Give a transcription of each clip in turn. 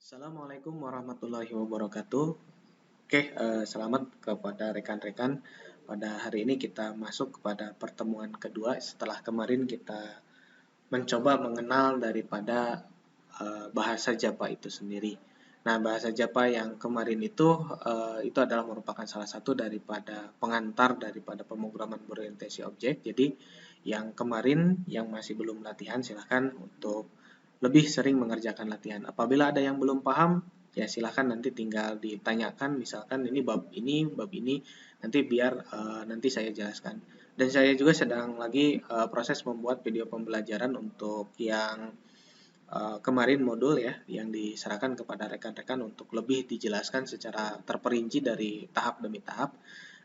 Assalamualaikum warahmatullahi wabarakatuh. Oke, selamat kepada rekan-rekan. Pada hari ini kita masuk kepada pertemuan kedua setelah kemarin kita mencoba mengenal daripada bahasa Java itu sendiri. Nah, bahasa Java yang kemarin itu adalah merupakan salah satu daripada pengantar daripada pemrograman berorientasi objek. Jadi, yang kemarin yang masih belum latihan silahkan untuk lebih sering mengerjakan latihan. Apabila ada yang belum paham, ya silahkan nanti tinggal ditanyakan, misalkan ini, bab ini, nanti biar nanti saya jelaskan. Dan saya juga sedang lagi proses membuat video pembelajaran untuk yang kemarin modul ya, yang diserahkan kepada rekan-rekan untuk lebih dijelaskan secara terperinci dari tahap demi tahap.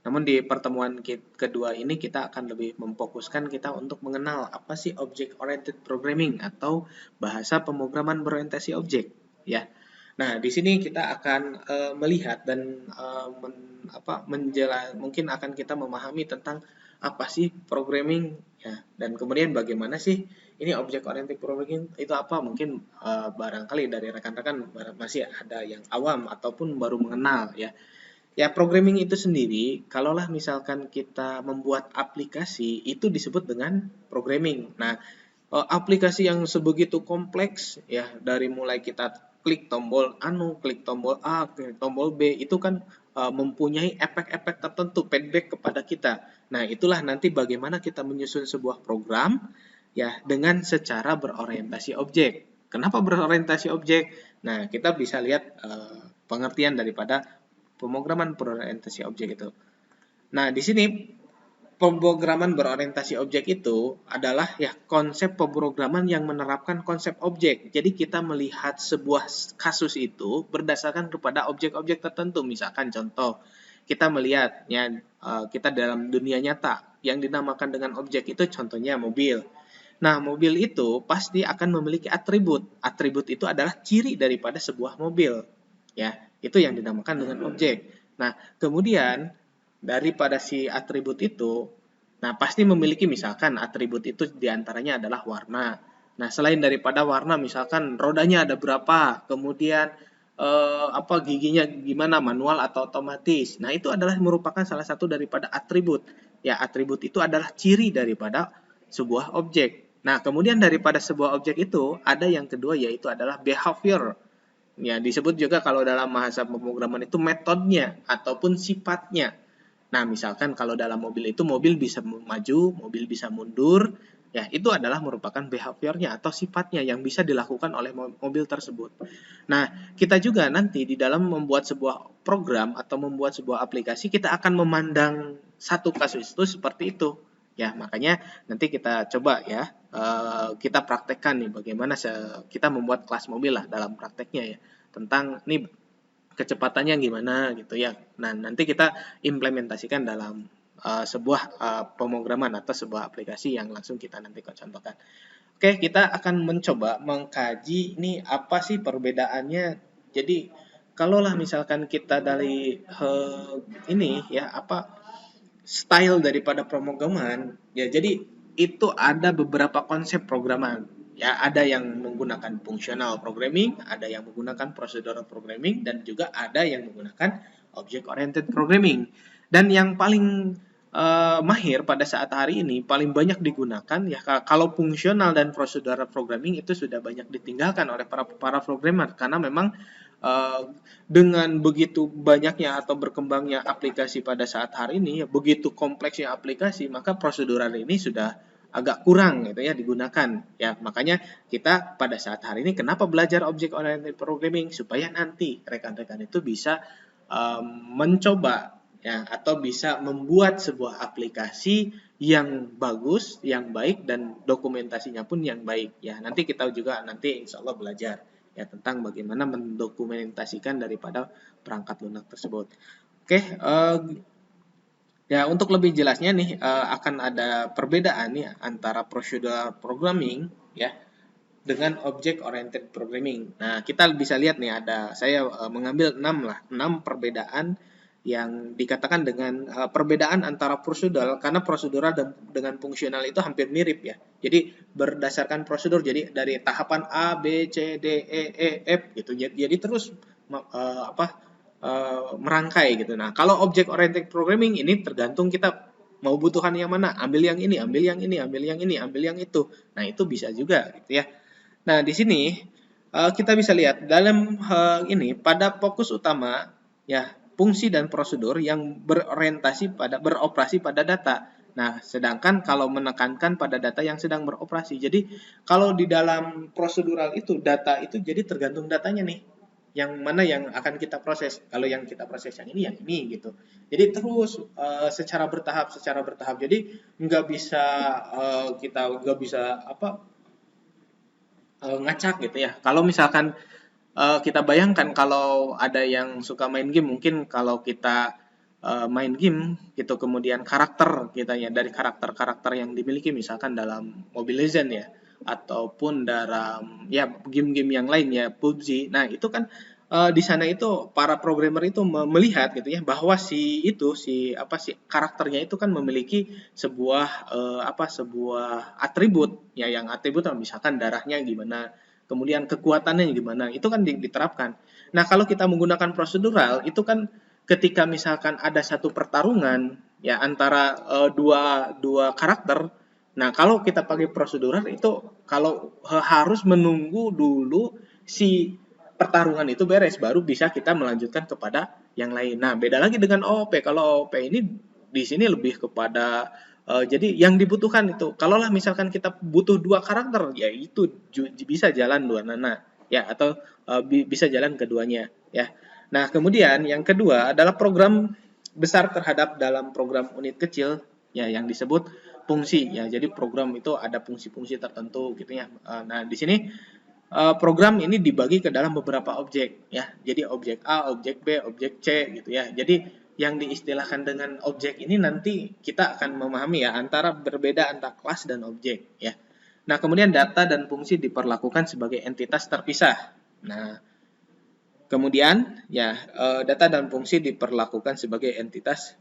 Namun di pertemuan kedua ini kita akan lebih memfokuskan kita untuk mengenal apa sih object oriented programming atau bahasa pemrograman berorientasi objek ya. Nah, di sini kita akan melihat dan mungkin akan kita memahami tentang apa sih programming ya, dan kemudian bagaimana sih ini object oriented programming itu apa. Mungkin barangkali dari rekan-rekan masih ada yang awam ataupun baru mengenal ya. Ya, programming itu sendiri, kalaulah misalkan kita membuat aplikasi, itu disebut dengan programming. Nah, aplikasi yang sebegitu kompleks, ya, dari mulai kita klik tombol anu, klik tombol A, klik tombol B, itu kan mempunyai efek-efek tertentu, feedback kepada kita. Nah, itulah nanti bagaimana kita menyusun sebuah program, ya, dengan secara berorientasi objek. Kenapa berorientasi objek? Nah, kita bisa lihat pengertian daripada pemrograman berorientasi objek itu. Nah, di sini pemrograman berorientasi objek itu adalah ya konsep pemrograman yang menerapkan konsep objek. Jadi kita melihat sebuah kasus itu berdasarkan kepada objek-objek tertentu. Misalkan contoh, kita melihat ya kita dalam dunia nyata yang dinamakan dengan objek itu contohnya mobil. Nah, mobil itu pasti akan memiliki atribut. Atribut itu adalah ciri daripada sebuah mobil. Ya, itu yang dinamakan dengan objek. Nah, kemudian daripada si atribut itu, nah pasti memiliki misalkan atribut itu diantaranya adalah warna. Nah, selain daripada warna, misalkan rodanya ada berapa, kemudian giginya gimana, manual atau otomatis. Nah, itu adalah merupakan salah satu daripada atribut. Ya, atribut itu adalah ciri daripada sebuah objek. Nah, kemudian daripada sebuah objek itu ada yang kedua yaitu adalah behavior. Ya, disebut juga kalau dalam bahasa pemrograman itu metodenya ataupun sifatnya. Nah, misalkan kalau dalam mobil itu mobil bisa maju, mobil bisa mundur, ya itu adalah merupakan behaviornya atau sifatnya yang bisa dilakukan oleh mobil tersebut. Nah, kita juga nanti di dalam membuat sebuah program atau membuat sebuah aplikasi, kita akan memandang satu kasus itu seperti itu. Ya, makanya nanti kita coba ya, kita praktekkan nih bagaimana kita membuat kelas mobil lah dalam prakteknya ya. Tentang nih kecepatannya gimana gitu ya. Nah, nanti kita implementasikan dalam sebuah pemrograman atau sebuah aplikasi yang langsung kita nanti contohkan. Oke, kita akan mencoba mengkaji ini apa sih perbedaannya. Jadi, kalaulah misalkan kita dari ini ya apa style daripada pemrograman, ya jadi itu ada beberapa konsep programan. Ya, ada yang menggunakan functional programming, ada yang menggunakan procedural programming, dan juga ada yang menggunakan object oriented programming. Dan yang paling mahir pada saat hari ini paling banyak digunakan ya kalau fungsional dan procedural programming itu sudah banyak ditinggalkan oleh para programmer karena memang dengan begitu banyaknya atau berkembangnya aplikasi pada saat hari ini, ya, begitu kompleksnya aplikasi, maka prosedural ini sudah agak kurang gitu ya digunakan. Ya, makanya kita pada saat hari ini kenapa belajar object oriented programming supaya nanti rekan-rekan itu bisa mencoba ya atau bisa membuat sebuah aplikasi yang bagus, yang baik dan dokumentasinya pun yang baik. Ya, nanti kita juga nanti insya Allah belajar ya tentang bagaimana mendokumentasikan daripada perangkat lunak tersebut. Oke, ya untuk lebih jelasnya nih akan ada perbedaan nih antara procedural programming ya dengan object oriented programming. Nah, kita bisa lihat nih ada saya mengambil 6 perbedaan yang dikatakan dengan perbedaan antara prosedural, karena prosedural dan dengan fungsional itu hampir mirip ya. Jadi berdasarkan prosedur, jadi dari tahapan A, B, C, D, E, F gitu. Jadi terus merangkai gitu. Nah, kalau object oriented programming ini tergantung kita mau butuhan yang mana, ambil yang ini, ambil yang ini, ambil yang ini, ambil yang itu. Nah, itu bisa juga gitu ya. Nah, di sini kita bisa lihat dalam ini pada fokus utama ya fungsi dan prosedur yang beroperasi pada data. Nah, sedangkan kalau menekankan pada data yang sedang beroperasi. Jadi, kalau di dalam prosedural itu data itu jadi tergantung datanya nih. Yang mana yang akan kita proses. Kalau yang kita proses yang ini gitu. Jadi terus secara bertahap. Jadi nggak bisa kita nggak bisa ngacak gitu ya. Kalau misalkan kita bayangkan kalau ada yang suka main game, mungkin kalau kita main game gitu, kemudian karakter kita ya, dari karakter-karakter yang dimiliki misalkan dalam Mobile Legends ya, ataupun dalam ya game-game yang lain ya, PUBG. Nah, itu kan di sana itu para programmer itu melihat gitu ya, bahwa si karakternya itu kan memiliki sebuah atribut ya, yang atribut misalkan darahnya gimana, kemudian kekuatannya gimana, itu kan diterapkan. Nah, kalau kita menggunakan prosedural, itu kan ketika misalkan ada satu pertarungan ya antara dua karakter. Nah, kalau kita pakai prosedural itu kalau harus menunggu dulu si pertarungan itu beres baru bisa kita melanjutkan kepada yang lain. Nah, beda lagi dengan OOP. Kalau OOP ini di sini lebih kepada jadi yang dibutuhkan itu, kalaulah misalkan kita butuh dua karakter, ya itu bisa jalan dua nana, ya atau bisa jalan keduanya, ya. Nah, kemudian yang kedua adalah program besar terhadap dalam program unit kecil, ya yang disebut fungsi, ya. Jadi program itu ada fungsi-fungsi tertentu, gitu ya. Nah, di sini program ini dibagi ke dalam beberapa objek ya. Jadi objek A, objek B, objek C gitu ya. Jadi yang diistilahkan dengan objek ini nanti kita akan memahami ya berbeda antara kelas dan objek ya. Nah, kemudian data dan fungsi diperlakukan sebagai entitas terpisah. Nah, kemudian ya data dan fungsi diperlakukan sebagai entitas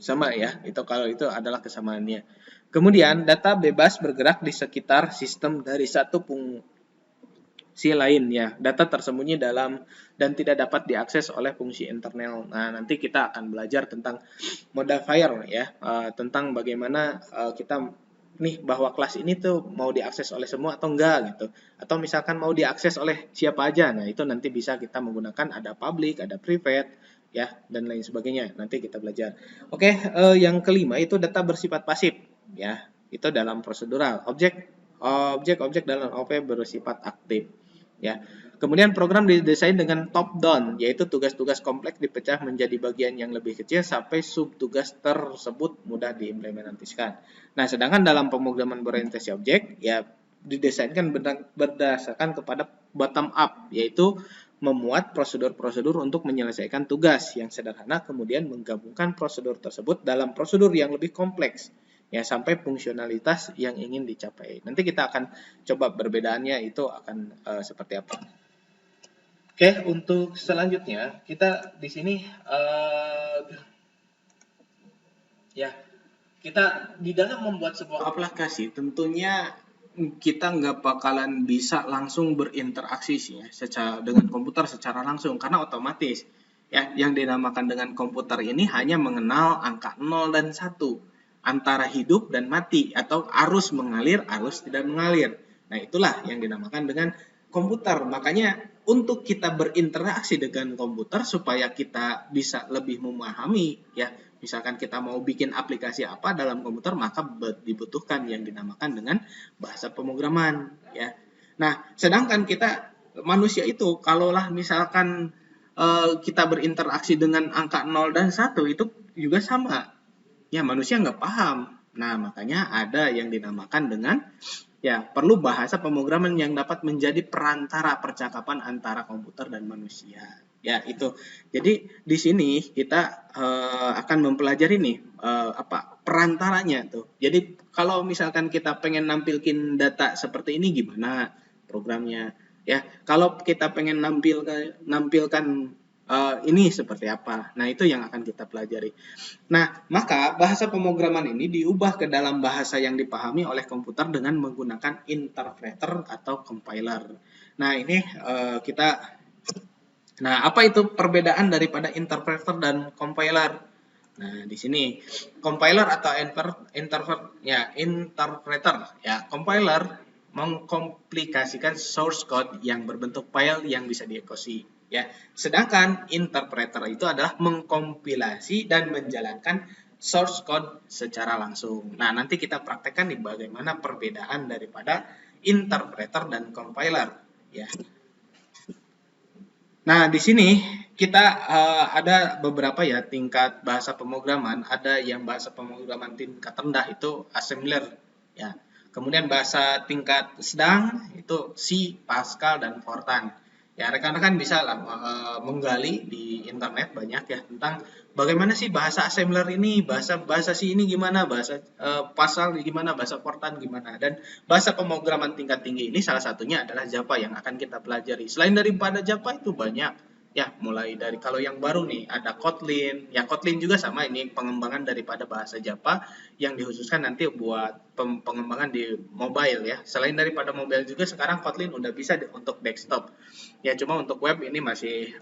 sama ya. Kalau itu adalah kesamaannya. Kemudian data bebas bergerak di sekitar sistem dari satu fungsi lain ya. Data tersembunyi dalam dan tidak dapat diakses oleh fungsi internal. Nah, nanti kita akan belajar tentang modifier ya, tentang bagaimana kita nih bahwa kelas ini tuh mau diakses oleh semua atau enggak gitu. Atau misalkan mau diakses oleh siapa aja. Nah, itu nanti bisa kita menggunakan ada public, ada private ya dan lain sebagainya. Nanti kita belajar. Oke, yang kelima itu data bersifat pasif ya. Itu dalam prosedural. Objek dalam OP bersifat aktif ya. Kemudian program didesain dengan top down, yaitu tugas-tugas kompleks dipecah menjadi bagian yang lebih kecil sampai subtugas tersebut mudah diimplementasikan. Nah, sedangkan dalam pemrograman berorientasi objek ya didesainkan berdasarkan kepada bottom up, yaitu memuat prosedur-prosedur untuk menyelesaikan tugas yang sederhana, kemudian menggabungkan prosedur tersebut dalam prosedur yang lebih kompleks ya sampai fungsionalitas yang ingin dicapai. Nanti kita akan coba perbedaannya itu akan seperti apa. Oke, untuk selanjutnya kita di sini ya kita di dalam membuat sebuah aplikasi tentunya kita nggak bakalan bisa langsung berinteraksi sih ya dengan komputer secara langsung karena otomatis ya yang dinamakan dengan komputer ini hanya mengenal angka 0 dan 1 antara hidup dan mati atau arus mengalir, arus tidak mengalir. Nah, itulah yang dinamakan dengan komputer. Makanya untuk kita berinteraksi dengan komputer supaya kita bisa lebih memahami ya, misalkan kita mau bikin aplikasi apa dalam komputer, maka dibutuhkan yang dinamakan dengan bahasa pemrograman ya. Nah, sedangkan kita manusia itu kalaulah misalkan kita berinteraksi dengan angka 0 dan 1 itu juga sama. Ya, manusia nggak paham. Nah, makanya ada yang dinamakan dengan ya perlu bahasa pemrograman yang dapat menjadi perantara percakapan antara komputer dan manusia. Ya, itu. Jadi di sini kita akan mempelajari nih perantaranya tuh. Jadi kalau misalkan kita pengen nampilkin data seperti ini gimana programnya? Ya, kalau kita pengen nampilkan ini seperti apa. Nah, itu yang akan kita pelajari. Nah, maka bahasa pemrograman ini diubah ke dalam bahasa yang dipahami oleh komputer dengan menggunakan interpreter atau compiler. Nah, ini Nah, apa itu perbedaan daripada interpreter dan compiler? Nah, di sini compiler atau interpreter ya, compiler mengkomplikasikan source code yang berbentuk file yang bisa dieksekusi ya. Sedangkan interpreter itu adalah mengkompilasi dan menjalankan source code secara langsung. Nah, nanti kita praktekkan nih bagaimana perbedaan daripada interpreter dan compiler ya. Nah, di sini kita ada beberapa ya tingkat bahasa pemrograman. Ada yang bahasa pemrograman tingkat rendah itu assembler ya. Kemudian bahasa tingkat sedang itu C, Pascal dan Fortran. Ya, rekan-rekan bisa menggali di internet banyak ya tentang bagaimana sih bahasa assembler ini, bahasa C ini gimana, bahasa Pascal gimana, bahasa Fortran gimana, dan bahasa pemrograman tingkat tinggi ini salah satunya adalah Java yang akan kita pelajari. Selain daripada Java itu banyak ya, mulai dari kalau yang baru nih ada Kotlin. Ya, Kotlin juga sama, ini pengembangan daripada bahasa Java yang dikhususkan nanti buat pengembangan di mobile ya. Selain daripada mobile juga sekarang Kotlin udah bisa untuk desktop. Ya, cuma untuk web ini masih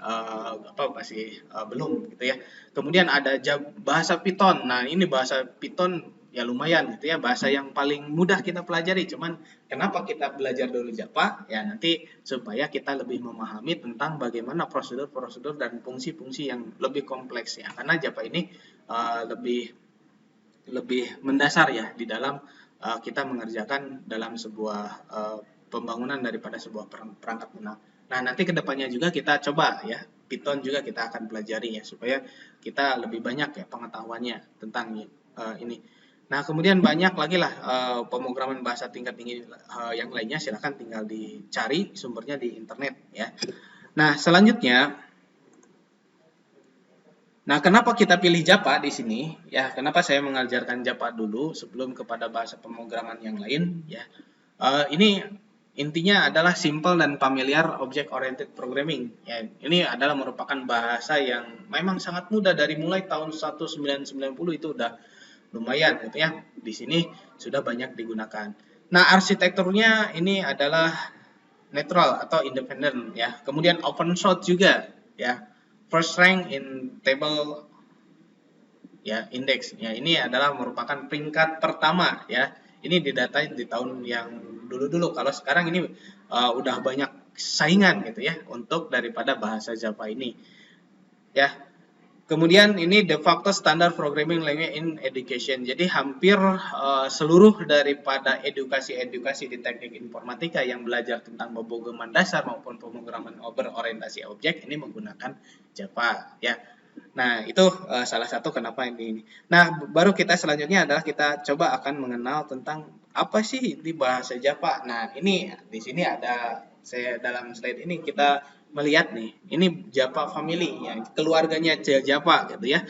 belum gitu ya. Kemudian ada bahasa Python. Nah, ini bahasa Python ya lumayan gitu ya, bahasa yang paling mudah kita pelajari. Cuman kenapa kita belajar dulu Java? Ya nanti supaya kita lebih memahami tentang bagaimana prosedur-prosedur dan fungsi-fungsi yang lebih kompleks ya. Karena Java ini lebih mendasar ya di dalam kita mengerjakan dalam sebuah pembangunan daripada sebuah perangkat lunak. Nah, nanti kedepannya juga kita coba ya, Python juga kita akan pelajari ya, supaya kita lebih banyak ya pengetahuannya tentang ini. Nah, kemudian banyak lagi lah pemrograman bahasa tingkat tinggi yang lainnya, silahkan tinggal dicari sumbernya di internet ya. Nah, selanjutnya, kenapa kita pilih Java di sini? Ya, kenapa saya mengajarkan Java dulu sebelum kepada bahasa pemrograman yang lain ya. Ini intinya adalah simple dan familiar object oriented programming. Ya, ini adalah merupakan bahasa yang memang sangat mudah, dari mulai tahun 1990 itu udah lumayan gitu ya. Di sini sudah banyak digunakan. Nah, arsitekturnya ini adalah netral atau independen ya. Kemudian open source juga ya. First rank in table ya index. Ya, ini adalah merupakan peringkat pertama ya. Ini didatai di tahun yang dulu-dulu. Kalau sekarang ini udah banyak saingan gitu ya untuk daripada bahasa Java ini. Ya, kemudian ini de facto standard programming language in education. Jadi hampir seluruh daripada edukasi-edukasi di teknik informatika yang belajar tentang pemrograman dasar maupun pemrograman berorientasi objek ini menggunakan Java ya. Nah, itu salah satu kenapa ini. Nah, baru kita selanjutnya adalah kita coba akan mengenal tentang apa sih di bahasa Java. Nah, ini di sini ada saya dalam slide ini kita melihat nih, ini Java family ya, keluarganya Java gitu ya.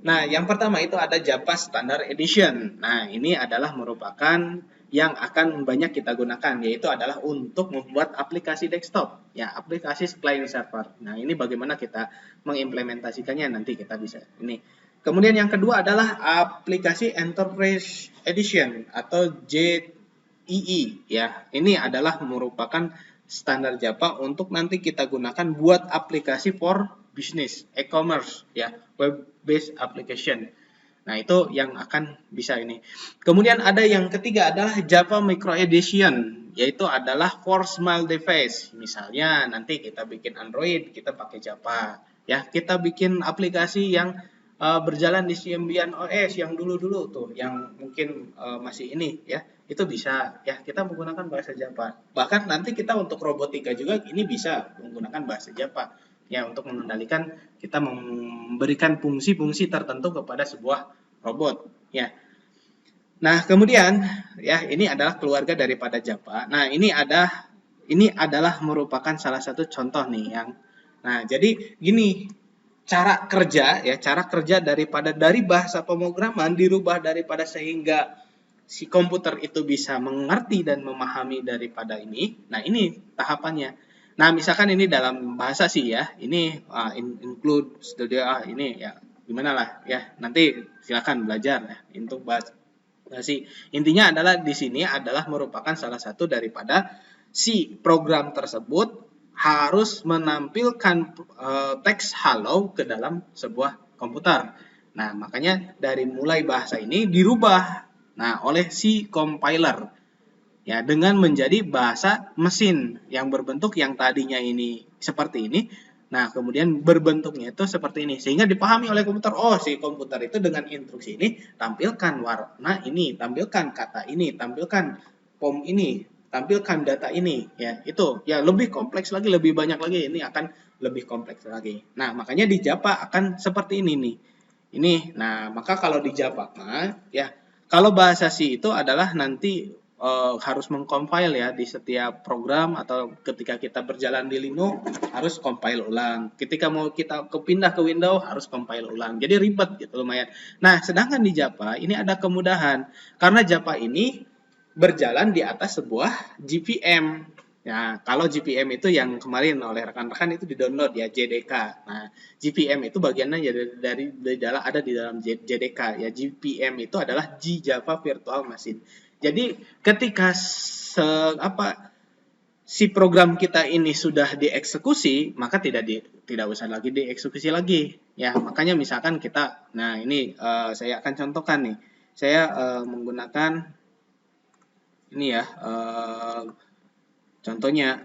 Nah, yang pertama itu ada Java Standard Edition. Nah, ini adalah merupakan yang akan banyak kita gunakan, yaitu adalah untuk membuat aplikasi desktop, ya, aplikasi client server. Nah, ini bagaimana kita mengimplementasikannya nanti kita bisa ini. Kemudian yang kedua adalah aplikasi Enterprise Edition atau JEE, ya. Ini adalah merupakan standar Java untuk nanti kita gunakan buat aplikasi for business, e-commerce, ya, web based application. Nah, itu yang akan bisa ini. Kemudian ada yang ketiga adalah Java Micro Edition, yaitu adalah for small device. Misalnya nanti kita bikin Android, kita pakai Java. Ya, kita bikin aplikasi yang berjalan di Symbian OS yang dulu-dulu tuh, yang mungkin masih ini ya, itu bisa ya kita menggunakan bahasa Java. Bahkan nanti kita untuk robotika juga ini bisa menggunakan bahasa Java. Ya, untuk mengendalikan, kita memberikan fungsi-fungsi tertentu kepada sebuah robot ya. Nah, kemudian ya ini adalah keluarga daripada Java. Nah, ini adalah merupakan salah satu contoh nih yang. Nah, jadi gini, cara kerja dari bahasa pemrograman dirubah daripada sehingga si komputer itu bisa mengerti dan memahami daripada ini. Nah, ini tahapannya. Nah, misalkan ini dalam bahasa sih ya, ini include studio ini ya gimana lah ya, nanti silakan belajar ya untuk bahas sih. Intinya adalah di sini adalah merupakan salah satu daripada si program tersebut harus menampilkan teks hello ke dalam sebuah komputer. Nah, makanya dari mulai bahasa ini dirubah oleh si compiler ya dengan menjadi bahasa mesin yang berbentuk yang tadinya ini seperti ini. Nah, kemudian berbentuknya itu seperti ini sehingga dipahami oleh komputer. Oh, si komputer itu dengan instruksi ini tampilkan warna ini, tampilkan kata ini, tampilkan form ini, tampilkan data ini ya. Itu ya lebih kompleks lagi, lebih banyak lagi, ini akan lebih kompleks lagi. Nah, makanya di Java akan seperti ini nih. Ini. Nah, maka kalau di Java ya kalau bahasa C itu adalah nanti harus mengcompile ya di setiap program atau ketika kita berjalan di Linux harus compile ulang. Ketika mau kita kepindah ke Windows harus compile ulang. Jadi ribet gitu lumayan. Nah, sedangkan di Java ini ada kemudahan karena Java ini berjalan di atas sebuah GPM. Ya, kalau GPM itu yang kemarin oleh rekan-rekan itu di-download ya JDK. Nah, GPM itu bagiannya ya dari dalam ada di dalam JDK ya. GPM itu adalah G Java Virtual Machine. Jadi ketika si program kita ini sudah dieksekusi, maka tidak usah lagi dieksekusi lagi. Ya, makanya misalkan kita, nah ini saya akan contohkan nih. Saya menggunakan ini ya, contohnya.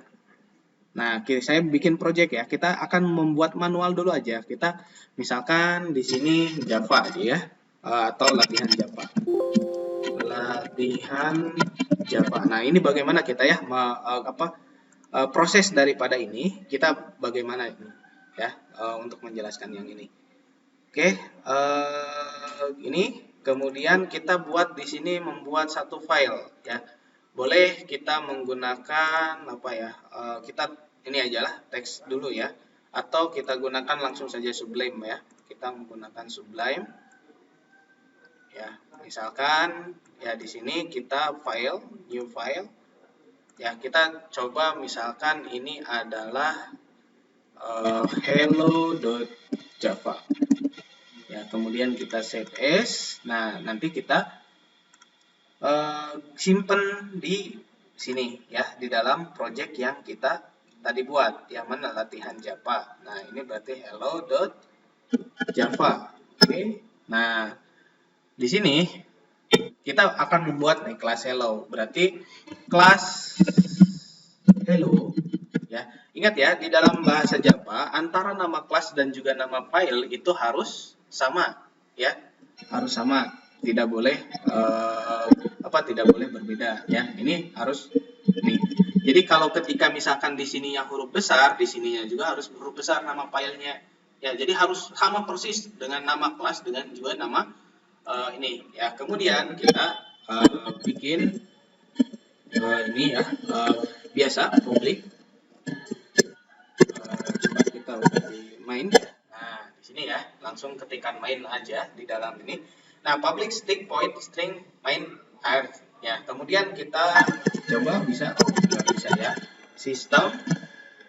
Nah, saya bikin project ya. Kita akan membuat manual dulu aja. Kita misalkan di sini Java aja ya, atau latihan Java. Latihan Java. Nah, ini bagaimana kita ya proses daripada ini, kita bagaimana ini ya untuk menjelaskan yang ini. Oke, ini kemudian kita buat di sini membuat satu file ya. Boleh kita menggunakan apa ya? Kita ini aja lah teks dulu ya. Atau kita gunakan langsung saja Sublime ya. Kita menggunakan Sublime. Ya, misalkan ya di sini kita file, new file. Ya, kita coba misalkan ini adalah hello.java. Ya, kemudian kita save as. Nah, nanti kita simpen di sini ya, di dalam project yang kita tadi buat, yang mana latihan Java. Nah, ini berarti hello.java. Oke. Nah, di sini kita akan membuat nih kelas hello. Berarti kelas hello ya. Ingat ya, di dalam bahasa Java antara nama kelas dan juga nama file itu harus sama ya. Harus sama. Tidak boleh tidak boleh berbeda ya. Ini harus nih. Jadi kalau ketika misalkan di sininya huruf besar, di sininya juga harus huruf besar nama filenya. Ya, jadi harus sama persis dengan nama kelas dengan juga nama ini ya. Kemudian kita bikin ini ya biasa public. Coba kita udah di main. Nah, di sini ya, langsung ketikkan main aja di dalam ini. Nah, public stick point string main arg ya. Kemudian kita coba bisa ya. System.out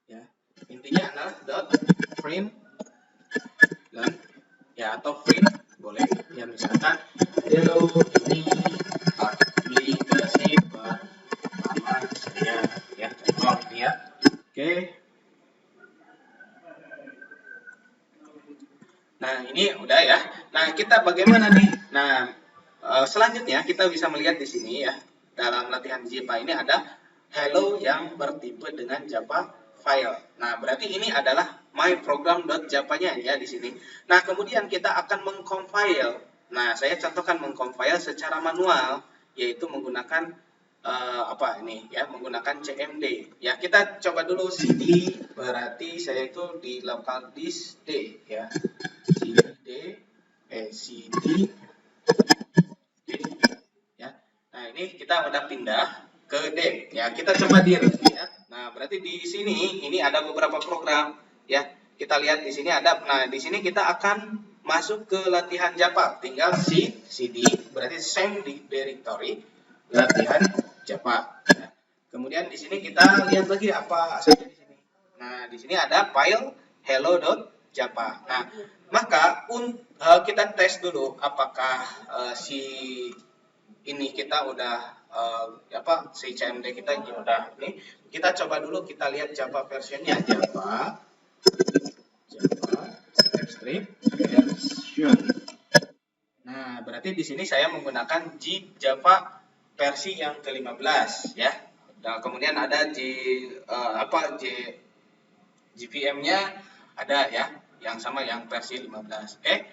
ya. Intinya adalah .print ya, atau print boleh ya, misalkan hello ini aplikasi pertama saya ya, contoh ini ya. Oke. Nah, ini udah ya. Nah, kita bagaimana nih? Nah, selanjutnya kita bisa melihat di sini ya. Dalam latihan Java ini ada hello yang bertipe dengan Java file. Nah, berarti ini adalah myprogram.java-nya ya di sini. Nah, kemudian kita akan mengcompile. Nah, saya contohkan mengcompile secara manual, yaitu menggunakan menggunakan cmd ya. Kita coba dulu cd, berarti saya itu di local disk D ya, cd ya. Nah, ini kita udah pindah ke D ya. Kita coba dir ya. Nah, berarti di sini ini ada beberapa program ya. Kita lihat di sini ada. Nah, di sini kita akan masuk ke latihan Java. Tinggal cd berarti same di directory latihan Java. Ya. Kemudian di sini kita lihat lagi apa saja di sini. Nah, di sini ada file hello.java. Nah, maka kita tes dulu apakah si ini kita udah si CMD kita ini udah nih. Kita coba dulu kita lihat Java versionnya Java script version. Nah, berarti di sini saya menggunakan Java versi yang ke-15 ya. Nah, kemudian ada JVM-nya ada ya, yang sama yang versi 15. Oke.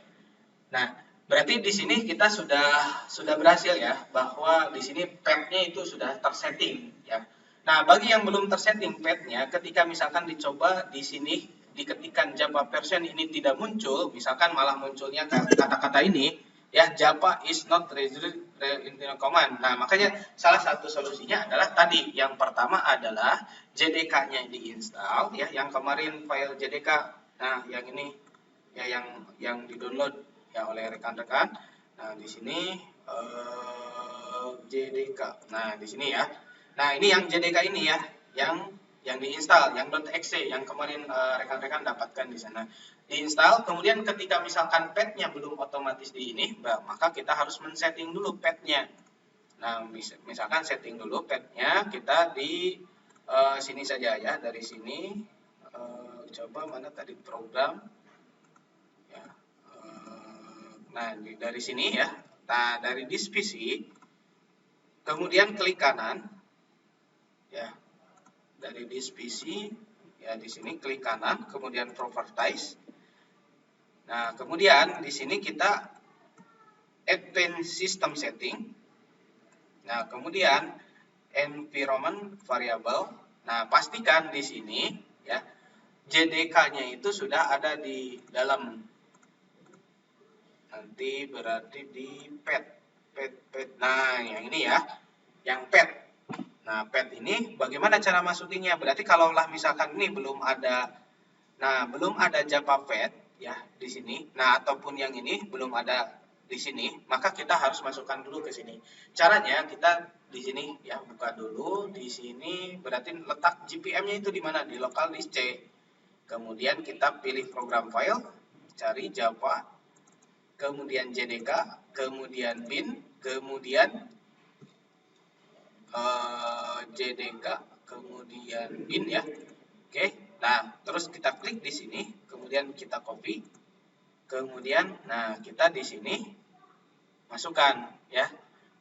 Nah, berarti di sini kita sudah berhasil ya, bahwa di sini path-nya itu sudah tersetting ya. Nah, bagi yang belum tersetting path-nya, ketika misalkan dicoba di sini diketikkan Java version ini tidak muncul, misalkan malah munculnya kata-kata ini ya, Java is not registered in the command. Nah, makanya salah satu solusinya adalah tadi. Yang pertama adalah JDK-nya diinstal ya, yang kemarin file JDK. Nah, yang ini ya, yang di-download ya oleh rekan-rekan. Nah, di sini JDK. Nah, di sini ya. Nah, ini yang JDK ini ya, yang diinstal, yang .exe yang kemarin rekan-rekan dapatkan di sana. Diinstal, kemudian ketika misalkan path-nya belum otomatis di ini, maka kita harus men-setting dulu path-nya. Nah, misalkan setting dulu path-nya, kita di sini saja ya, dari sini coba mana tadi program ya. Nah, dari sini ya. Nah, dari this PC, kemudian klik kanan ya. Dari this PC ya, di sini klik kanan, kemudian properties. Nah, kemudian di sini kita advanced system setting. Nah, kemudian environment variable. Nah, pastikan di sini ya, JDK-nya itu sudah ada di dalam. Nanti berarti di pet. Nah, yang ini ya, yang pet. Nah, pet ini bagaimana cara masukinnya? Berarti kalaulah misalkan ini belum ada Java pet ya di sini. Nah, ataupun yang ini belum ada di sini, maka kita harus masukkan dulu ke sini. Caranya kita di sini ya, buka dulu di sini, berarti letak JVM-nya itu di mana? Di local disk C. Kemudian kita pilih program file, cari Java, kemudian JDK, kemudian bin, kemudian JDK, kemudian bin ya. Oke. Nah, terus kita klik di sini, kemudian kita copy. Kemudian nah, kita di sini masukkan ya.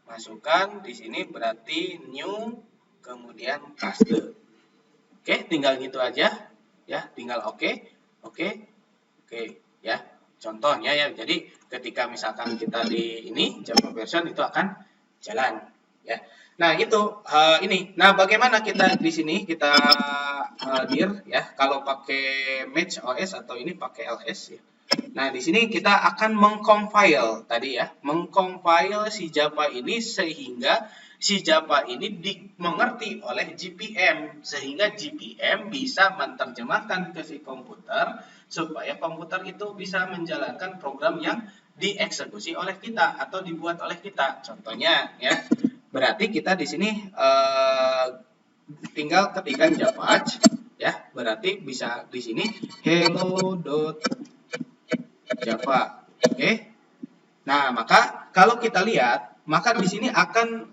Masukkan di sini berarti new, kemudian paste. Oke, tinggal gitu aja ya, tinggal oke ya. Contohnya ya. Jadi ketika misalkan kita di ini Java version itu akan jalan ya. Nah, itu ini. Nah, bagaimana kita di sini kita dir ya, kalau pakai Match OS atau ini pakai LS ya. Nah, di sini kita akan mengcompile tadi ya, mengcompile si Java ini sehingga si Java ini dimengerti oleh GPM, sehingga GPM bisa menerjemahkan ke si komputer supaya komputer itu bisa menjalankan program yang dieksekusi oleh kita atau dibuat oleh kita. Contohnya ya, berarti kita di sini tinggal ketikkan Java ya, berarti bisa di sini hello.java. Oke. Nah, maka kalau kita lihat, maka di sini akan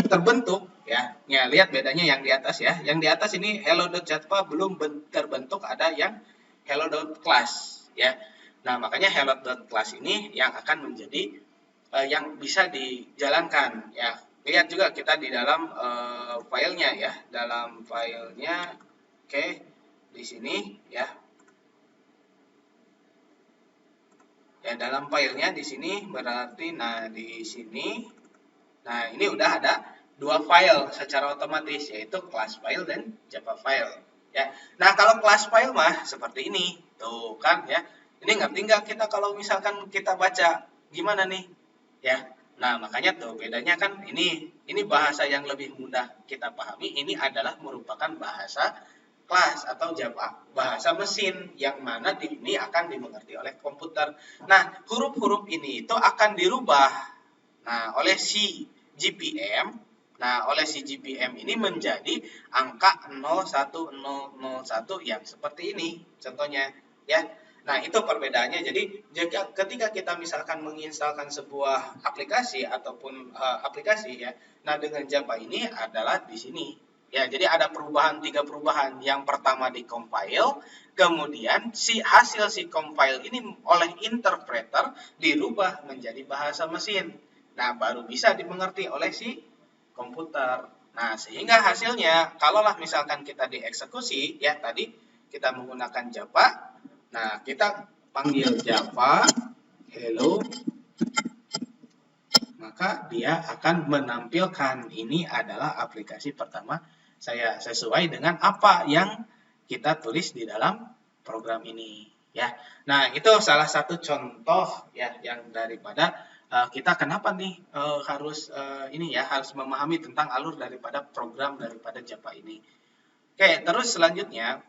terbentuk ya. Ya, lihat bedanya yang di atas ya. Yang di atas ini hello.java belum terbentuk, ada yang hello.class ya. Nah, makanya hello.class ini yang akan menjadi yang bisa dijalankan ya. Lihat juga kita di dalam filenya ya, dalam filenya. Oke, di sini ya. Ya, dalam filenya di sini berarti nah di sini. Nah, ini udah ada dua file secara otomatis, yaitu class file dan Java file ya. Nah, kalau class file mah seperti ini. Tuh kan ya. Ini ngerti nggak kita kalau misalkan kita baca gimana nih? Ya. Nah, makanya tuh bedanya kan ini bahasa yang lebih mudah kita pahami, ini adalah merupakan bahasa kelas atau Java, bahasa mesin yang mana ini akan dimengerti oleh komputer. Nah, huruf-huruf ini itu akan dirubah oleh si GPM. Nah, oleh si GPM ini menjadi angka 01001 yang seperti ini contohnya ya. Nah, itu perbedaannya. Jadi ketika kita misalkan menginstalkan sebuah aplikasi ataupun aplikasi ya. Nah, dengan Java ini adalah di sini. Ya, jadi ada tiga perubahan. Yang pertama di compile, kemudian hasil compile ini oleh interpreter dirubah menjadi bahasa mesin. Nah, baru bisa dimengerti oleh si komputer. Nah, sehingga hasilnya, kalaulah misalkan kita dieksekusi, ya tadi kita menggunakan Java, nah kita panggil Java, hello, maka dia akan menampilkan ini adalah aplikasi pertama saya sesuai dengan apa yang kita tulis di dalam program ini. Ya, nah itu salah satu contoh ya yang daripada kita kenapa nih harus ini ya harus memahami tentang alur daripada program daripada Java ini. Oke, terus selanjutnya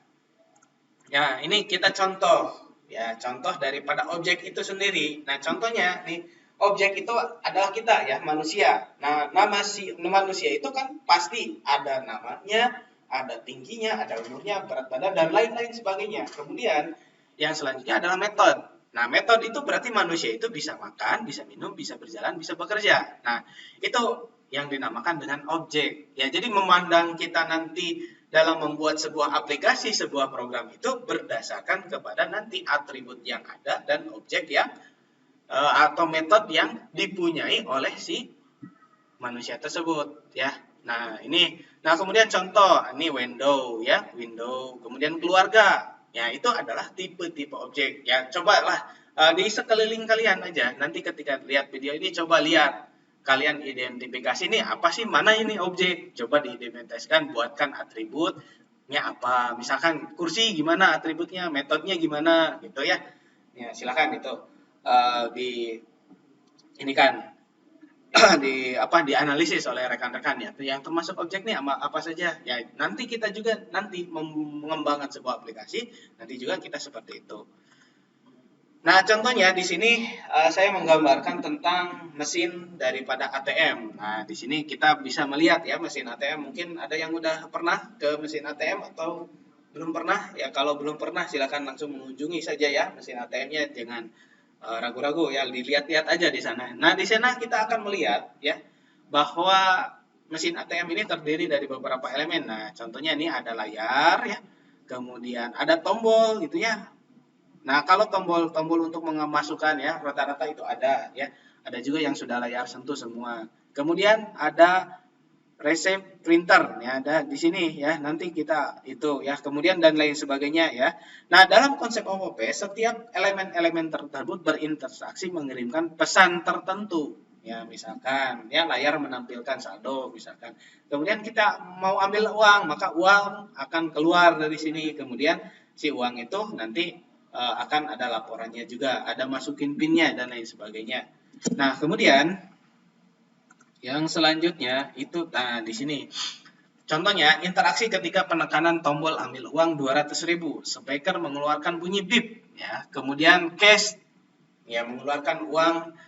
ya ini kita contoh ya contoh daripada objek itu sendiri. Nah contohnya nih objek itu adalah kita ya manusia. Nah nama si manusia itu kan pasti ada namanya, ada tingginya, ada umurnya, berat badan dan lain-lain sebagainya. Kemudian yang selanjutnya adalah metode. Nah, metode itu berarti manusia itu bisa makan, bisa minum, bisa berjalan, bisa bekerja. Nah, itu yang dinamakan dengan objek. Ya, jadi memandang kita nanti dalam membuat sebuah aplikasi, sebuah program itu berdasarkan kepada nanti atribut yang ada dan objek yang atau metode yang dipunyai oleh si manusia tersebut ya. Nah, kemudian contoh ini window ya, window, kemudian keluarga. Ya, itu adalah tipe-tipe objek. Ya, cobalah di sekeliling kalian aja. Nanti ketika lihat video ini coba lihat kalian identifikasi nih apa sih mana ini objek. Coba diidentifikasikan, buatkan atributnya apa. Misalkan kursi gimana atributnya, metodenya gimana gitu ya. Ya, silakan itu di ini kan dianalisis oleh rekan-rekan ya. Yang termasuk objek nih apa saja? Ya, nanti kita juga mengembangkan sebuah aplikasi, nanti juga kita seperti itu. Nah, contohnya di sini saya menggambarkan tentang mesin daripada ATM. Nah, di sini kita bisa melihat ya mesin ATM. Mungkin ada yang udah pernah ke mesin ATM atau belum pernah? Ya, kalau belum pernah silakan langsung mengunjungi saja ya mesin ATM-nya, jangan ragu-ragu ya, dilihat-lihat aja di sana. Nah, di sana kita akan melihat ya bahwa mesin ATM ini terdiri dari beberapa elemen. Nah, contohnya ini ada layar ya, kemudian ada tombol gitu ya. Nah, kalau tombol untuk memasukkan ya rata-rata itu ada ya. Ada juga yang sudah layar sentuh semua. Kemudian ada receive printer ya ada di sini ya, nanti kita itu ya, kemudian dan lain sebagainya ya. Nah, dalam konsep OOP setiap elemen-elemen tersebut berinteraksi mengirimkan pesan tertentu ya, misalkan ya layar menampilkan saldo misalkan, kemudian kita mau ambil uang maka uang akan keluar dari sini, kemudian si uang itu nanti akan ada laporannya juga, ada masukin pinnya dan lain sebagainya. Nah, kemudian yang selanjutnya itu di sini. Contohnya interaksi ketika penekanan tombol ambil uang 200.000, speaker mengeluarkan bunyi bip ya. Kemudian cash ya mengeluarkan uang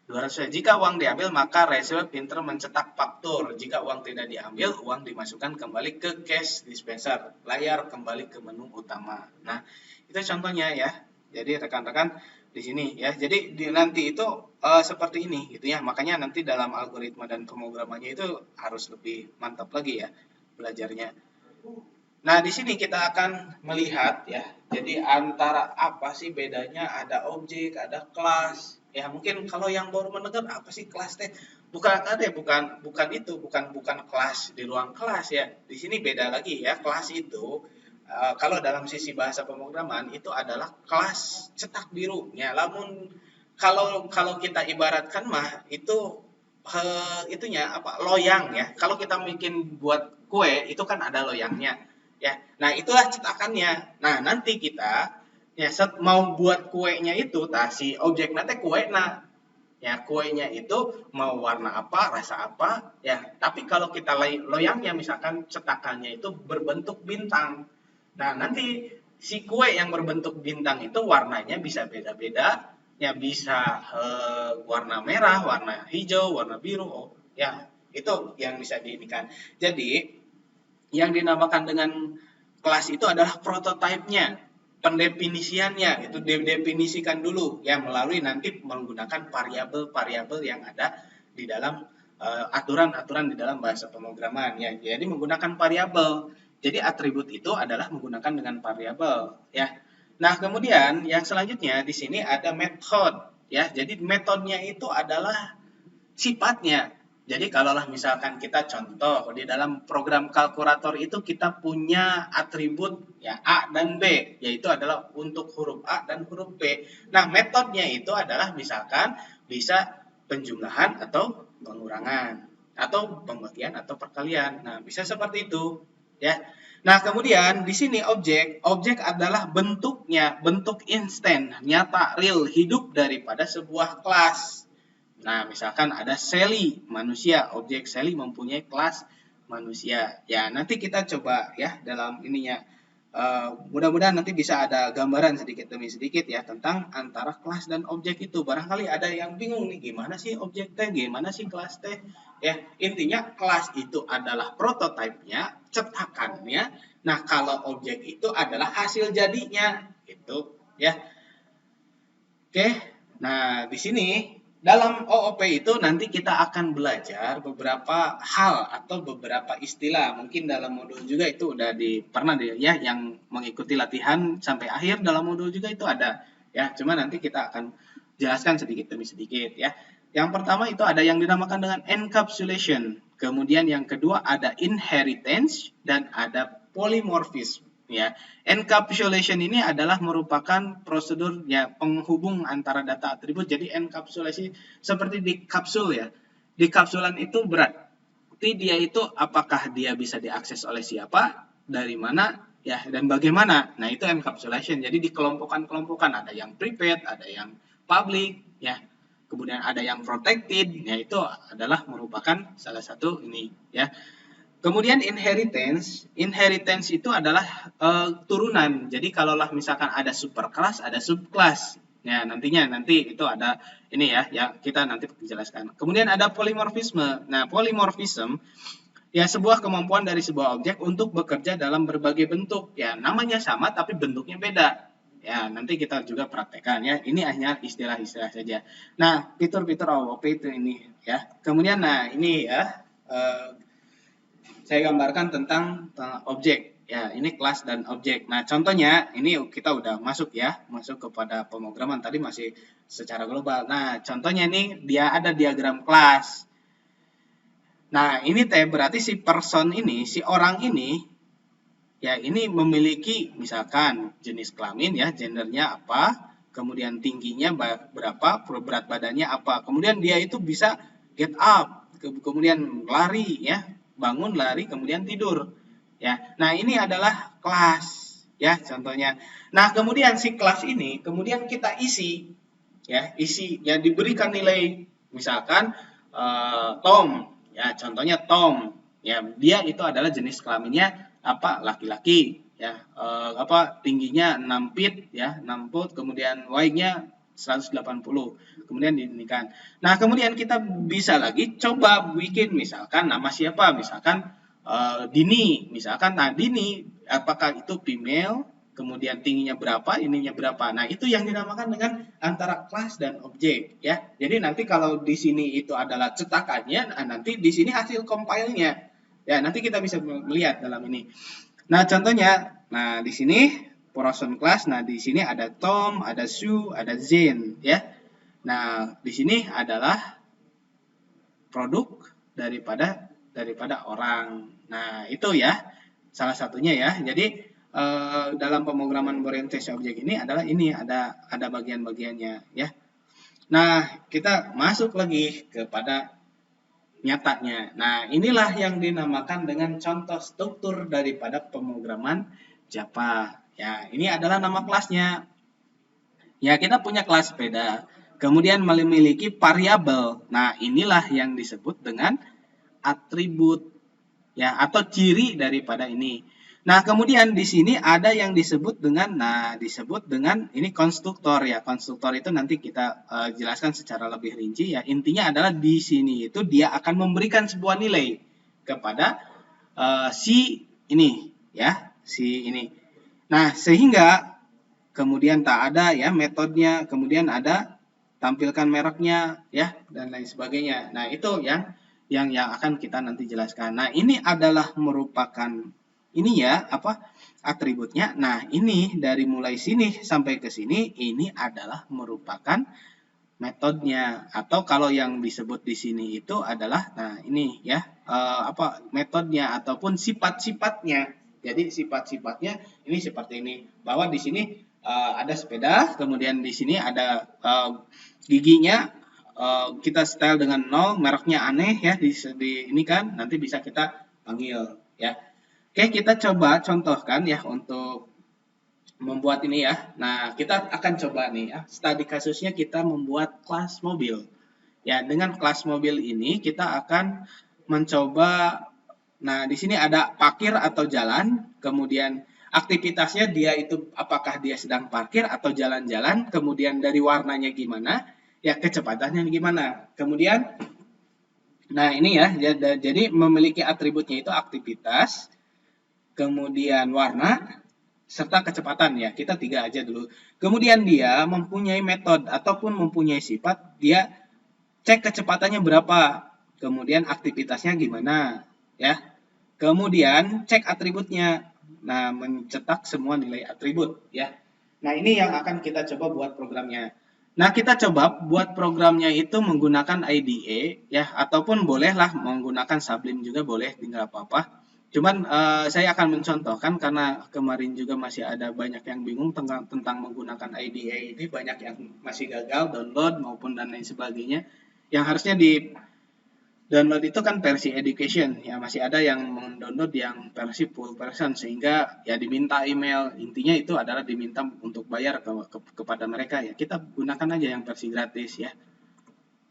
200. Jika uang diambil maka receiver printer mencetak faktur. Jika uang tidak diambil, uang dimasukkan kembali ke cash dispenser. Layar kembali ke menu utama. Nah, itu contohnya ya. Jadi rekan-rekan di sini ya. Jadi nanti itu seperti ini gitu ya. Makanya nanti dalam algoritma dan pemrogramannya itu harus lebih mantap lagi ya belajarnya. Nah, di sini kita akan melihat ya. Jadi antara apa sih bedanya, ada objek, ada kelas. Ya, mungkin kalau yang baru mendengar apa sih kelas teh? Bukan bukan kelas di ruang kelas ya. Di sini beda lagi ya. Kelas itu kalau dalam sisi bahasa pemrograman itu adalah kelas cetak biru ya. Namun kalau kita ibaratkan mah itu itunya apa loyang ya. Kalau kita bikin buat kue itu kan ada loyangnya ya. Nah, itulah cetakannya. Nah, nanti kita ya mau buat kuenya itu si objek nanti kue ya kuenya itu mau warna apa, rasa apa ya. Tapi kalau kita loyangnya misalkan cetakannya itu berbentuk bintang. Nah, nanti si kue yang berbentuk bintang itu warnanya bisa beda-beda. Ya bisa warna merah, warna hijau, warna biru. Oh, ya, Itu yang bisa diinikan. Jadi, yang dinamakan dengan kelas itu adalah prototipenya, pendefinisiannya, itu didefinisikan dulu ya melalui nanti menggunakan variabel-variabel yang ada di dalam aturan-aturan di dalam bahasa pemrograman ya. Jadi menggunakan variabel. Jadi atribut itu adalah menggunakan dengan variabel ya. Nah, kemudian yang selanjutnya di sini ada method ya. Jadi metodenya itu adalah sifatnya. Jadi kalaulah misalkan kita contoh di dalam program kalkulator itu kita punya atribut ya A dan B, yaitu adalah untuk huruf A dan huruf B. Nah, metodenya itu adalah misalkan bisa penjumlahan atau pengurangan atau pembagian atau perkalian. Nah, bisa seperti itu ya. Nah, kemudian di sini objek adalah bentuknya, bentuk instan, nyata, real, hidup daripada sebuah kelas. Nah, misalkan ada Sally, manusia, objek Sally mempunyai kelas manusia. Ya, nanti kita coba ya dalam ininya. Mudah-mudahan nanti bisa ada gambaran sedikit demi sedikit ya tentang antara kelas dan objek itu. Barangkali ada yang bingung nih, gimana sih objek teh, gimana sih kelas teh? Ya, intinya kelas itu adalah prototipenya, cetakannya. Nah, kalau objek itu adalah hasil jadinya, gitu ya. Oke, nah di sini dalam OOP itu nanti kita akan belajar beberapa hal atau beberapa istilah. Mungkin dalam modul juga itu udah pernah ya yang mengikuti latihan sampai akhir dalam modul juga itu ada ya. Cuma nanti kita akan jelaskan sedikit demi sedikit ya. Yang pertama itu ada yang dinamakan dengan encapsulation. Kemudian yang kedua ada inheritance dan ada polymorphism. Ya, encapsulation ini adalah merupakan prosedur ya penghubung antara data atribut. Jadi encapsulasi seperti di kapsul ya. Di kapsulan itu berarti dia itu apakah dia bisa diakses oleh siapa, dari mana, ya dan bagaimana. Nah, itu encapsulation. Jadi dikelompokkan, ada yang private, ada yang public, ya. Kemudian ada yang protected, ya itu adalah merupakan salah satu ini, ya. Kemudian inheritance itu adalah turunan. Jadi kalaulah misalkan ada superclass, ada subclass. Ya, nanti itu ada ini ya kita nanti jelaskan. Kemudian ada polymorphisme. Nah, polymorphism ya sebuah kemampuan dari sebuah objek untuk bekerja dalam berbagai bentuk. Ya, namanya sama tapi bentuknya beda. Ya, nanti kita juga praktekkan ya. Ini hanya istilah-istilah saja. Nah, fitur-fitur OOP itu ini ya. Kemudian nah, ini ya saya gambarkan tentang objek. Ya, ini kelas dan objek. Nah, contohnya ini kita udah masuk kepada pemrograman tadi masih secara global. Nah, contohnya ini dia ada diagram kelas. Nah, ini berarti si person ini, si orang ini ya ini memiliki misalkan jenis kelamin ya, gendernya apa, kemudian tingginya berapa, berat badannya apa. Kemudian dia itu bisa get up, kemudian lari ya, bangun, lari, kemudian tidur. Ya, nah ini adalah kelas, ya contohnya. Nah, kemudian si kelas ini, kemudian kita isi, ya diberikan nilai, misalkan Tom, ya contohnya Tom, ya dia itu adalah jenis kelaminnya apa, laki-laki, ya tingginya 6 feet, ya 6 foot, kemudian Y-nya 180, kemudian diinikan. Nah, kemudian kita bisa lagi coba bikin misalkan nama siapa, misalkan Dini, misalkan. Nah, Dini apakah itu female, kemudian tingginya berapa, ininya berapa. Nah, itu yang dinamakan dengan antara kelas dan objek ya. Jadi nanti kalau di sini itu adalah cetakannya, nah nanti di sini hasil compile-nya. Ya, nanti kita bisa melihat dalam ini. Nah, contohnya, nah di sini person class, nah di sini ada Tom, ada Sue, ada Zane, ya. Nah, di sini adalah produk daripada orang. Nah, itu ya salah satunya ya. Jadi dalam pemrograman berorientasi objek ini adalah ini ada bagian-bagiannya ya. Nah, kita masuk lagi kepada nyatanya. Nah, inilah yang dinamakan dengan contoh struktur daripada pemrograman Java. Ya, ini adalah nama kelasnya. Ya, kita punya kelas sepeda, kemudian memiliki variabel. Nah, inilah yang disebut dengan atribut ya atau ciri daripada ini. Nah, kemudian di sini ada yang disebut dengan ini konstruktor ya. Konstruktor itu nanti kita jelaskan secara lebih rinci ya. Intinya adalah di sini itu dia akan memberikan sebuah nilai kepada si ini ya, si ini. Nah, sehingga kemudian tak ada ya metodenya, kemudian ada tampilkan mereknya ya dan lain sebagainya. Nah, itu yang akan kita nanti jelaskan. Nah, ini adalah merupakan ini ya atributnya. Nah, ini dari mulai sini sampai ke sini ini adalah merupakan metodenya, atau kalau yang disebut di sini itu adalah nah ini ya metodenya ataupun sifat-sifatnya. Jadi sifat-sifatnya ini seperti ini, bahwa di sini ada sepeda, kemudian di sini ada giginya, kita style dengan 0, mereknya aneh ya, di ini kan nanti bisa kita panggil ya. Oke, kita coba contohkan ya untuk membuat ini ya. Nah, kita akan coba nih ya, studi kasusnya kita membuat kelas mobil. Ya, dengan kelas mobil ini kita akan mencoba, nah di sini ada parkir atau jalan, kemudian aktivitasnya dia itu apakah dia sedang parkir atau jalan-jalan, kemudian dari warnanya gimana, ya kecepatannya gimana. Kemudian, nah ini ya, jadi memiliki atributnya itu aktivitas, kemudian warna, serta kecepatan ya. Kita 3 aja dulu. Kemudian dia mempunyai metode ataupun mempunyai sifat, dia cek kecepatannya berapa, kemudian aktivitasnya gimana ya. Kemudian cek atributnya. Nah, mencetak semua nilai atribut ya. Nah, ini yang akan kita coba buat programnya. Nah, kita coba buat programnya itu menggunakan IDE ya, ataupun bolehlah menggunakan Sublime juga boleh, tinggal apa-apa. Cuman saya akan mencontohkan karena kemarin juga masih ada banyak yang bingung tentang menggunakan IDE ini, banyak yang masih gagal download maupun dan lain sebagainya. Yang harusnya di download itu kan versi education ya, masih ada yang mendownload yang versi full version sehingga ya diminta email. Intinya itu adalah diminta untuk bayar kepada mereka ya. Kita gunakan aja yang versi gratis ya.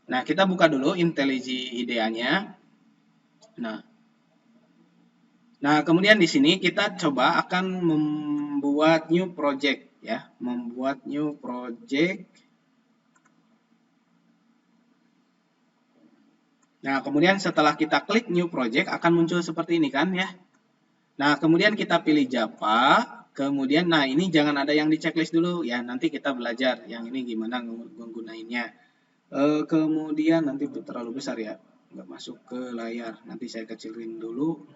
Nah, kita buka dulu IntelliJ IDEA-nya. Nah, kemudian di sini kita coba akan membuat new project ya, membuat new project. Nah, kemudian setelah kita klik new project akan muncul seperti ini kan ya. Nah, kemudian kita pilih Java, kemudian nah ini jangan ada yang di checklist dulu ya, nanti kita belajar yang ini gimana menggunainnya. Kemudian nanti terlalu besar ya, nggak masuk ke layar, nanti saya kecilin dulu.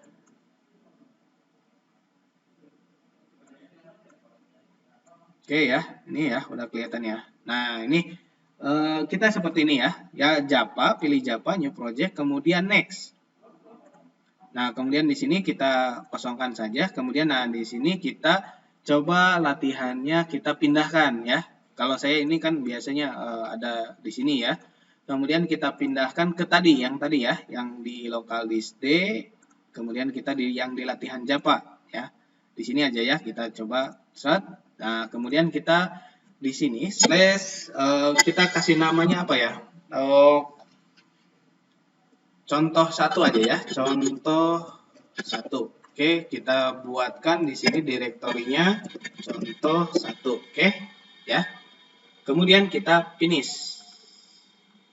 Oke ya, ini ya udah kelihatan ya. Nah, ini kita seperti ini ya. Ya Java, pilih Java, new project, kemudian next. Nah, kemudian di sini kita kosongkan saja. Kemudian nah di sini kita coba latihannya kita pindahkan ya. Kalau saya ini kan biasanya ada di sini ya. Kemudian kita pindahkan ke yang tadi ya, yang di local disk D. Kemudian kita yang di latihan Java ya. Di sini aja ya, kita coba set. Nah, kemudian kita di sini slash kita kasih namanya apa ya? Contoh 1 aja ya, contoh 1. Oke, kita buatkan di sini direktorinya contoh 1. Oke, ya. Kemudian kita finish.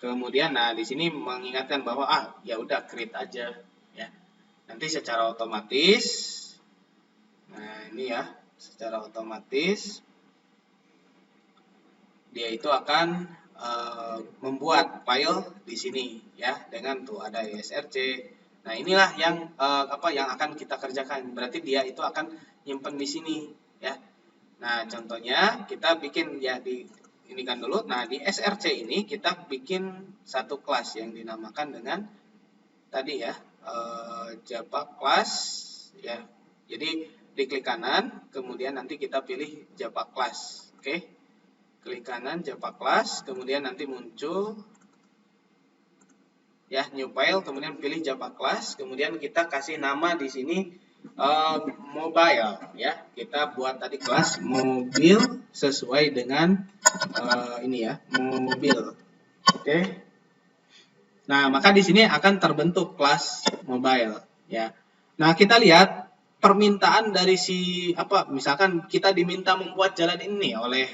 Kemudian nah di sini mengingatkan bahwa ya udah create aja ya. Nanti secara otomatis, nah ini ya, secara otomatis dia itu akan membuat file di sini ya, dengan tuh ada ESRC. Nah, inilah yang yang akan kita kerjakan. Berarti dia itu akan nyimpen di sini ya. Nah, contohnya kita bikin ya di ini kan dulu. Nah, di SRC ini kita bikin satu kelas yang dinamakan dengan tadi ya, Java class ya. Jadi diklik kanan, kemudian nanti kita pilih Java class. Oke. Klik kanan Java class, kemudian nanti muncul ya new file, kemudian pilih Java class, kemudian kita kasih nama di sini mobile ya. Kita buat tadi kelas mobil sesuai dengan ini ya, mobil. Oke. Nah, maka di sini akan terbentuk kelas mobile ya. Nah, kita lihat permintaan dari misalkan kita diminta membuat jalan ini oleh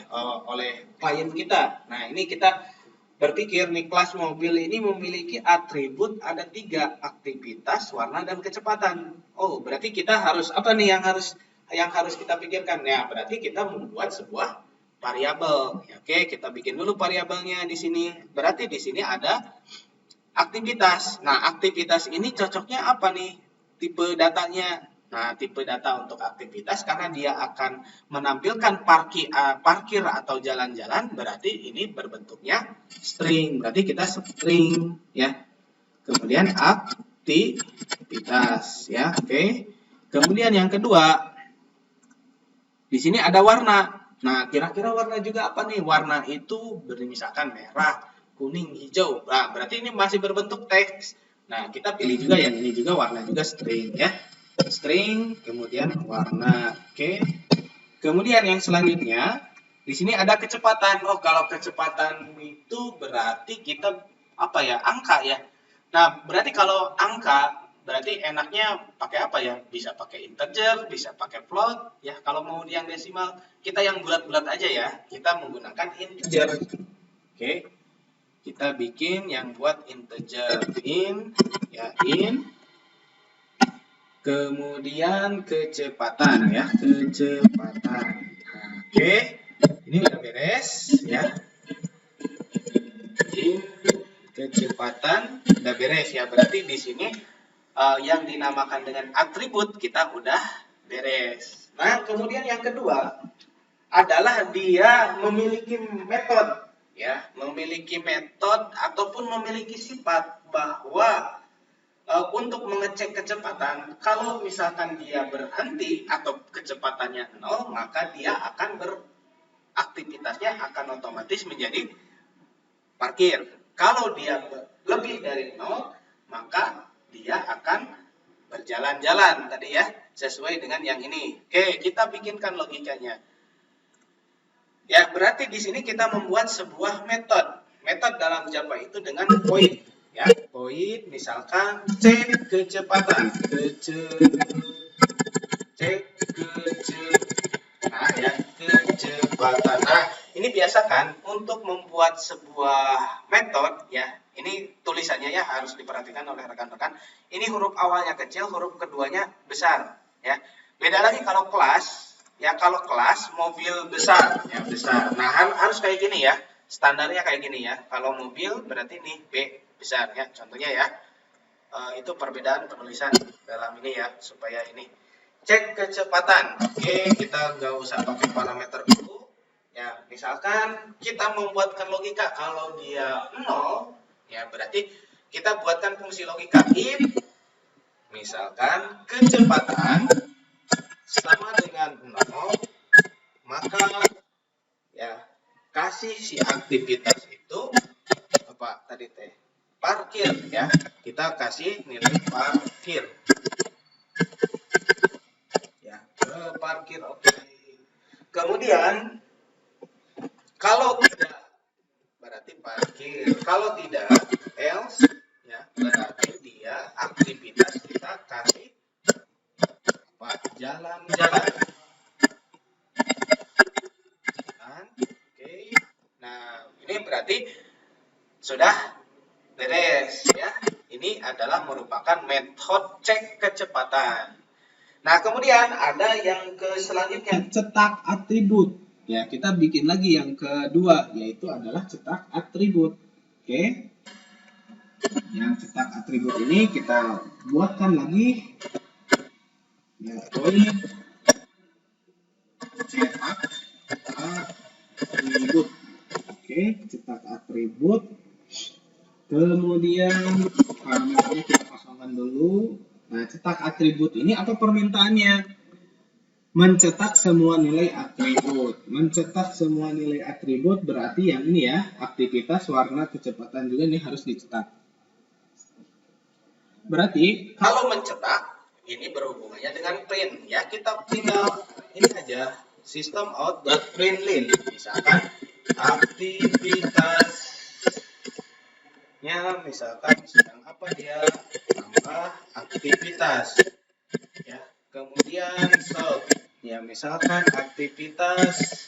klien kita. Nah, ini kita berpikir nih, kelas mobil ini memiliki atribut ada 3, aktivitas, warna, dan kecepatan. Oh, berarti kita harus apa nih yang harus kita pikirkan? Ya, berarti kita membuat sebuah variabel. Ya, oke, kita bikin dulu variabelnya di sini. Berarti di sini ada aktivitas. Nah, aktivitas ini cocoknya apa nih? Tipe datanya. Nah, tipe data untuk aktivitas karena dia akan menampilkan parkir atau jalan-jalan, berarti ini berbentuknya string. Berarti kita string ya. Kemudian aktivitas ya. Oke. Kemudian yang kedua, di sini ada warna. Nah, kira-kira warna juga apa nih? Warna itu misalkan merah, kuning, hijau. Nah, berarti ini masih berbentuk teks. Nah, kita pilih juga yang ini juga warna juga string ya. String, kemudian warna. Oke. Kemudian yang selanjutnya, di sini ada kecepatan. Oh, kalau kecepatan itu berarti kita angka ya. Nah, berarti kalau angka, berarti enaknya pakai apa ya? Bisa pakai integer, bisa pakai float ya. Kalau mau yang desimal, kita yang bulat-bulat aja ya. Kita menggunakan integer. Oke. Kita bikin yang buat integer in. Kemudian kecepatan ya, kecepatan. Oke, ini udah beres ya. In kecepatan udah beres ya. Berarti di sini yang dinamakan dengan atribut kita udah beres. Nah, kemudian yang kedua adalah dia memiliki metode ya, memiliki metode ataupun memiliki sifat bahwa untuk mengecek kecepatan, kalau misalkan dia berhenti atau kecepatannya 0, maka dia akan aktivitasnya akan otomatis menjadi parkir. Kalau dia lebih dari 0, maka dia akan berjalan-jalan tadi ya, sesuai dengan yang ini. Oke, kita bikinkan logikanya. Ya, berarti di sini kita membuat sebuah metode. Metode dalam Java itu dengan void. Ya, void misalkan cek kecepatan, kecepatan. Nah, ini biasakan untuk membuat sebuah metode ya. Ini tulisannya ya harus diperhatikan oleh rekan-rekan. Ini huruf awalnya kecil, huruf keduanya besar ya. Beda lagi kalau kelas ya, kalau kelas mobil besar ya, besar. Nah, harus kayak gini ya. Standarnya kayak gini ya. Kalau mobil berarti ini B besar ya, contohnya ya. Itu perbedaan penulisan dalam ini ya, supaya ini cek kecepatan. Oke, kita nggak usah pakai parameter dulu ya. Misalkan kita membuatkan logika, kalau dia 0 ya, berarti kita buatkan fungsi logika if misalkan kecepatan sama dengan 0, maka ya kasih si aktivitas itu apa tadi teh, parkir ya. Kita kasih nilai parkir ya, parkir. Oke. Kemudian kalau tidak berarti parkir, kalau tidak else ya, berarti dia aktivitas kita kasih apa, jalan-jalan. Oke. Nah, ini berarti sudah beres ya. Ini adalah merupakan metode cek kecepatan. Nah, kemudian ada yang selanjutnya, cetak atribut. Ya, kita bikin lagi yang kedua, yaitu adalah cetak atribut. Oke. Yang cetak atribut ini kita buatkan lagi. Ya, void cetak atribut. Oke, cetak atribut. Kemudian parameternya kita kosongkan dulu. Nah, cetak atribut ini apa permintaannya? Mencetak semua nilai atribut. Mencetak semua nilai atribut berarti yang ini ya, aktivitas, warna, kecepatan juga ini harus dicetak. Berarti kalau mencetak ini berhubungannya dengan print ya. Kita tinggal ini aja, system out.println. Misalkan aktivitas misalkan sedang apa dia, tambah aktivitas ya. kemudian solve. Ya, misalkan aktivitas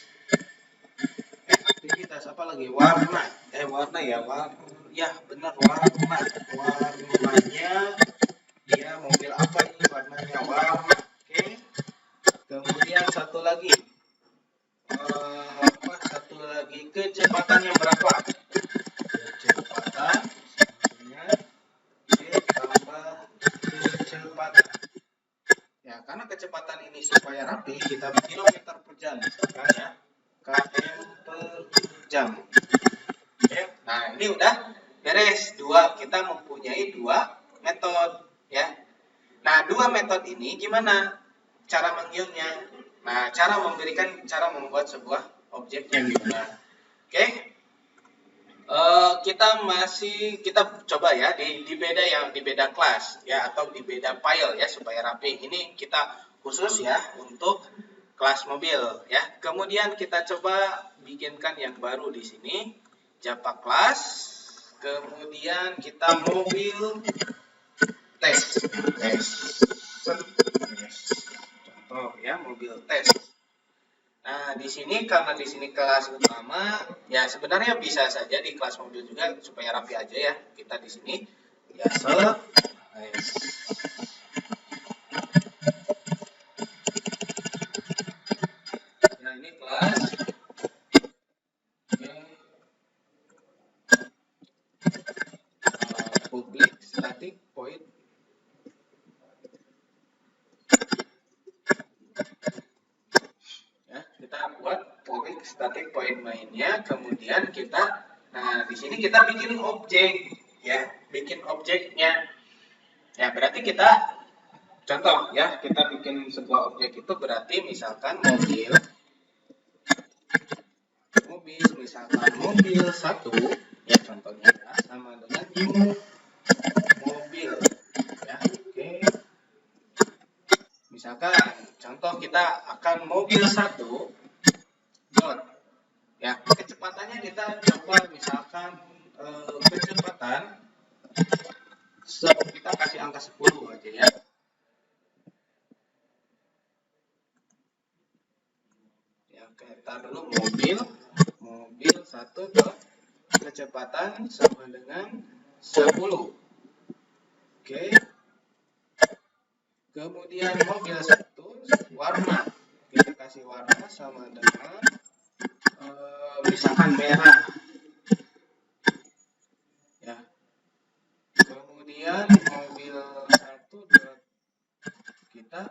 apa lagi? Warna. Warna ya, warna. Ya, benar warna. Warnanya dia mobil apa ini warnanya? Warna. Oke. Kemudian satu lagi. Satu lagi kecepatannya berapa? Kecepatan tambah kecepatan. Ya, karena kecepatan ini supaya rapi, kita kilometer per jam, misalkan ya, km per jam. Oke, nah ini udah beres. Kita mempunyai dua metode, ya. Nah, dua metode ini gimana cara manggilnya? Nah, cara membuat sebuah objek yang gimana? Oke. Kita coba ya di beda kelas ya, atau di beda file ya, supaya rapi. Ini kita khusus ya untuk kelas mobil ya. Kemudian kita coba bikinkan yang baru di sini, Java class. Kemudian kita mobil tes. Contoh ya, mobil tes. Nah, di sini karena di sini kelas utama, ya sebenarnya bisa saja di kelas mobil juga supaya rapi aja ya. Kita di sini ya Nah, ini kelas. Public static void. Kita buat public static void mainnya, kemudian nah di sini kita bikin objek ya, bikin objeknya. Ya, berarti kita contoh ya, kita bikin sebuah objek itu berarti misalkan misalkan mobil 1 ya, contohnya ya, sama dengan new mobil ya. Oke. Misalkan contoh kita akan mobil 1 dot ya, kecepatannya kita coba misalkan kecepatan kita kasih angka 10 aja ya. Ya, kita dulu mobil 1 dot kecepatan sama dengan 10. Oke. Kemudian mobil 1 warna, kita kasih warna sama dengan misalkan merah ya. Kemudian mobil 1 dot kita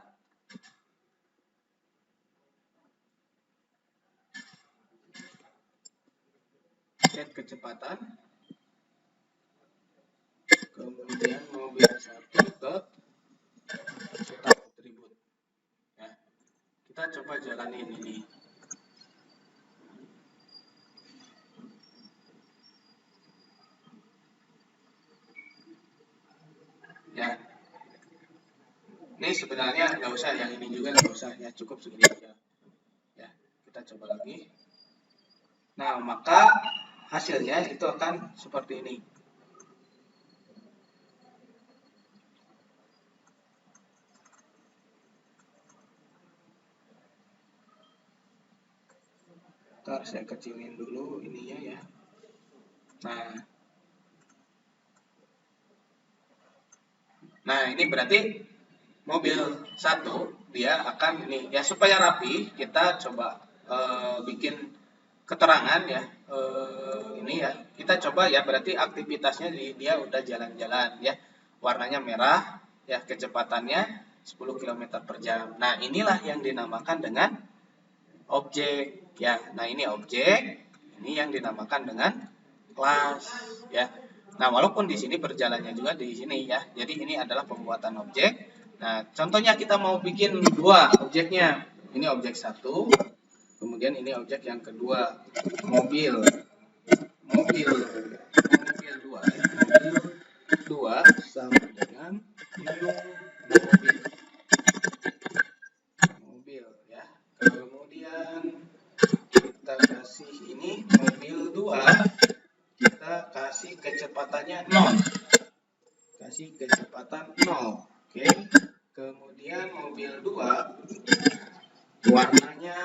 set kecepatan, kemudian mobil 1 dot atribut ya. Kita coba jalanin ini. Ya, ini sebenarnya nggak usah, yang ini juga nggak usah ya, cukup segini aja ya. Kita coba lagi. Nah, maka hasilnya itu akan seperti ini. Ntar saya kecilin dulu ininya ya. Nah, ini berarti mobil 1 dia akan ini ya, supaya rapi kita coba bikin keterangan ya. Ini ya, kita coba ya, berarti aktivitasnya dia udah jalan-jalan ya, warnanya merah ya, kecepatannya 10 km per jam. Nah, inilah yang dinamakan dengan objek ya. Nah, ini objek, ini yang dinamakan dengan kelas ya. Nah, walaupun di sini berjalannya juga di sini ya. Jadi ini adalah pembuatan objek. Nah, contohnya kita mau bikin dua objeknya. Ini objek 1, kemudian ini objek yang kedua, mobil 2 ya. Mobil 2 sama dengan mobil ya. Kemudian kita kasih ini mobil 2, kita kasih kecepatannya 0. Kasih kecepatan 0. Oke. Kemudian kemudian mobil 2 warnanya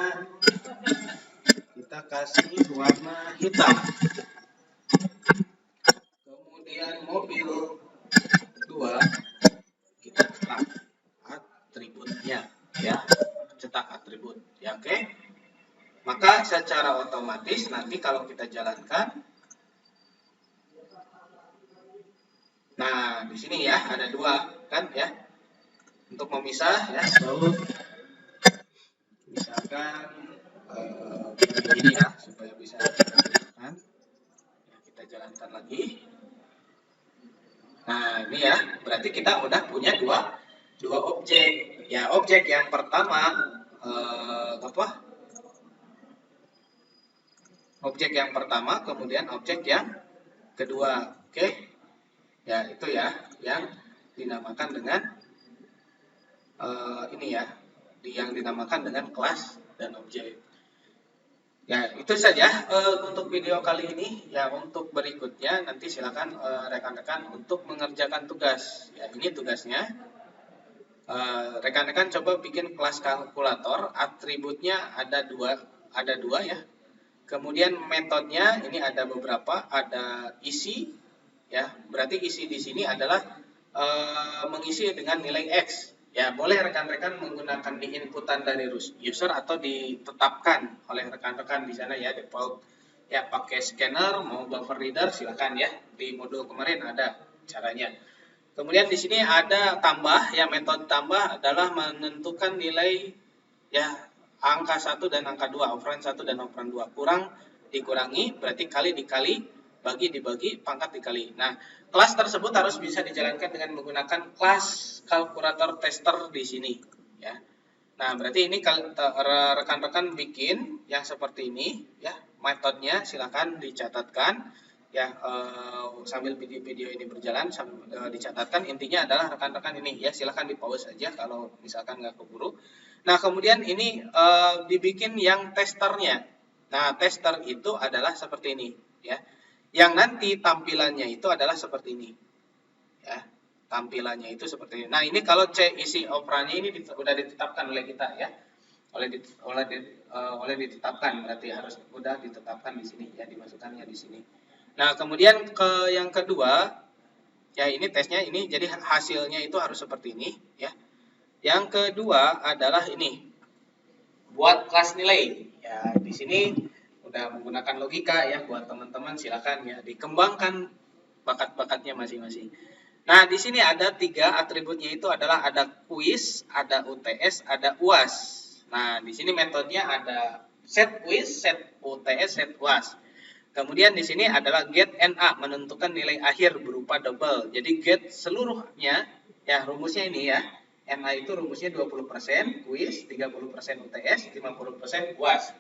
kita kasih warna hitam. Kemudian mobil 2 kita cetak atributnya ya, cetak atribut ya, oke. Maka secara otomatis nanti kalau kita jalankan, nah di sini ya ada 2 kan ya, untuk memisah ya, lalu misalkan ini ya supaya bisa kan ya, kita jalankan lagi. Nah ini ya, berarti kita udah punya dua objek ya. Objek yang pertama objek yang pertama, kemudian objek yang kedua, oke ya, itu ya yang dinamakan dengan ini ya, yang dinamakan dengan kelas dan objek. Ya, itu saja untuk video kali ini. Ya, untuk berikutnya nanti silakan rekan-rekan untuk mengerjakan tugas. Ya, ini tugasnya. Rekan-rekan coba bikin kelas kalkulator, atributnya ada dua ya. Kemudian metodenya ini ada beberapa, ada isi ya. Berarti isi di sini adalah mengisi dengan nilai X. Ya, boleh rekan-rekan menggunakan di inputan dari user atau ditetapkan oleh rekan-rekan di sana ya, default ya, pakai scanner mau buffer reader silakan ya. Di modul kemarin ada caranya. Kemudian di sini ada tambah ya, metode tambah adalah menentukan nilai ya, angka 1 dan angka 2, operan 1 dan operan 2, kurang dikurangi berarti kali dikali, bagi dibagi, pangkat dikali. Nah, kelas tersebut harus bisa dijalankan dengan menggunakan kelas kalkulator tester di sini ya. Nah, berarti ini rekan-rekan bikin yang seperti ini ya, metodenya silakan dicatatkan ya, sambil video ini berjalan sambil dicatatkan. Intinya adalah rekan-rekan ini ya, silakan di pause aja kalau misalkan nggak keburu. Nah, kemudian ini dibikin yang testernya. Nah, tester itu adalah seperti ini ya. Yang nanti tampilannya itu adalah seperti ini ya. Tampilannya itu seperti ini. Nah, ini kalau C isi operannya ini sudah ditetapkan oleh kita ya. Oleh ditetapkan, berarti harus sudah ditetapkan di sini ya, dimasukkannya di sini. Nah, kemudian ke yang kedua ya, ini tesnya ini, jadi hasilnya itu harus seperti ini ya. Yang kedua adalah ini, buat kelas nilai. Ya, di sini udah menggunakan logika ya, buat teman-teman silakan ya dikembangkan bakat-bakatnya masing-masing. Nah, di sini ada 3 atributnya, itu adalah ada kuis, ada UTS, ada UAS. Nah, di sini metodenya ada set kuis, set UTS, set UAS. Kemudian di sini adalah get NA, menentukan nilai akhir berupa double. Jadi get seluruhnya ya, rumusnya ini ya. NA itu rumusnya 20%, kuis 30%, UTS 50%, UAS.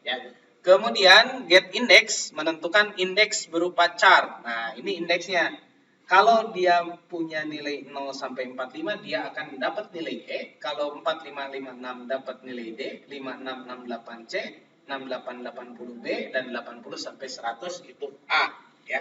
Ya. Kemudian get index, menentukan indeks berupa char. Nah, ini indeksnya. Kalau dia punya nilai 0 sampai 45, dia akan dapat nilai E. Kalau 4556 dapat nilai D, 5668 C, 6880 B, dan 80 sampai 100 itu A ya.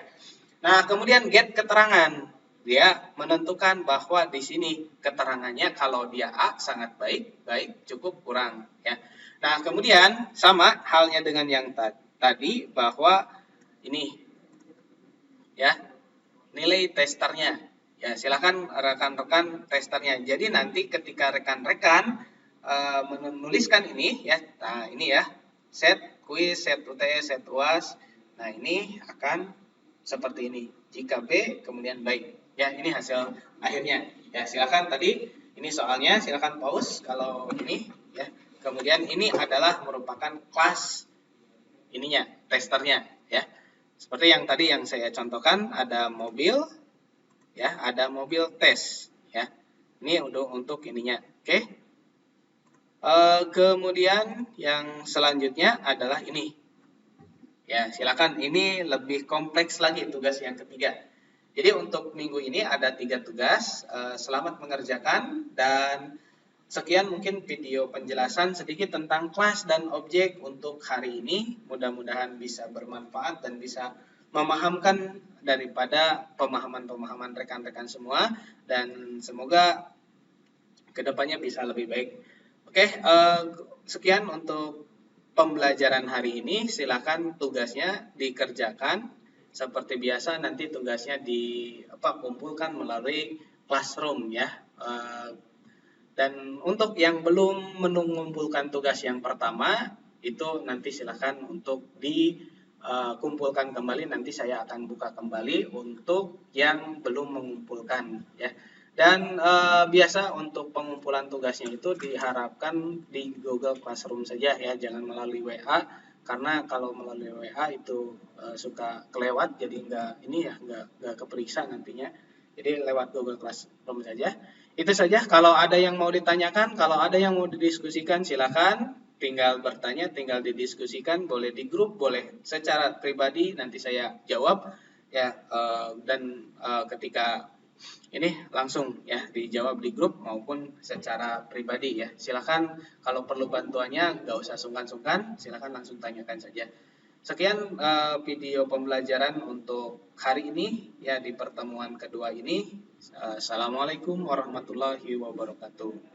Nah, kemudian get keterangan. Dia menentukan bahwa di sini keterangannya kalau dia A sangat baik, baik, cukup, kurang ya. Nah, kemudian sama halnya dengan yang tadi, bahwa ini ya, nilai testernya. Ya, silakan rekan-rekan testernya. Jadi nanti ketika rekan-rekan menuliskan ini ya, nah ini ya, set kuis, set UTS, set UAS. Nah, ini akan seperti ini. Jika B kemudian baik. Ya, ini hasil akhirnya. Ya, silakan tadi ini soalnya silakan pause kalau ini ya. Kemudian ini adalah merupakan kelas ininya, testernya ya. Seperti yang tadi yang saya contohkan, ada mobil ya, ada mobil tes ya. Ini untuk ininya. Oke. Kemudian yang selanjutnya adalah ini. Ya, silakan, ini lebih kompleks lagi tugas yang ketiga. Jadi untuk minggu ini ada 3 tugas. Selamat mengerjakan, dan sekian mungkin video penjelasan sedikit tentang kelas dan objek untuk hari ini. Mudah-mudahan bisa bermanfaat dan bisa memahamkan daripada pemahaman-pemahaman rekan-rekan semua, dan semoga kedepannya bisa lebih baik. Oke, sekian untuk pembelajaran hari ini. Silakan tugasnya dikerjakan seperti biasa. Nanti tugasnya kumpulkan melalui Classroom ya. Dan untuk yang belum mengumpulkan tugas yang pertama, itu nanti silakan untuk dikumpulkan kembali. Nanti saya akan buka kembali untuk yang belum mengumpulkan ya. Dan biasa untuk pengumpulan tugasnya itu diharapkan di Google Classroom saja ya, jangan melalui WA, karena kalau melalui WA itu suka kelewat, jadi nggak keperiksa nantinya. Jadi lewat Google Classroom saja. Itu saja. Kalau ada yang mau ditanyakan, kalau ada yang mau didiskusikan, silakan. Tinggal bertanya, tinggal didiskusikan, boleh di grup, boleh secara pribadi, nanti saya jawab ya. Dan ketika ini langsung ya dijawab di grup maupun secara pribadi ya. Silakan kalau perlu bantuannya, nggak usah sungkan-sungkan, silakan langsung tanyakan saja. Sekian video pembelajaran untuk hari ini ya, di pertemuan kedua ini. Assalamualaikum warahmatullahi wabarakatuh.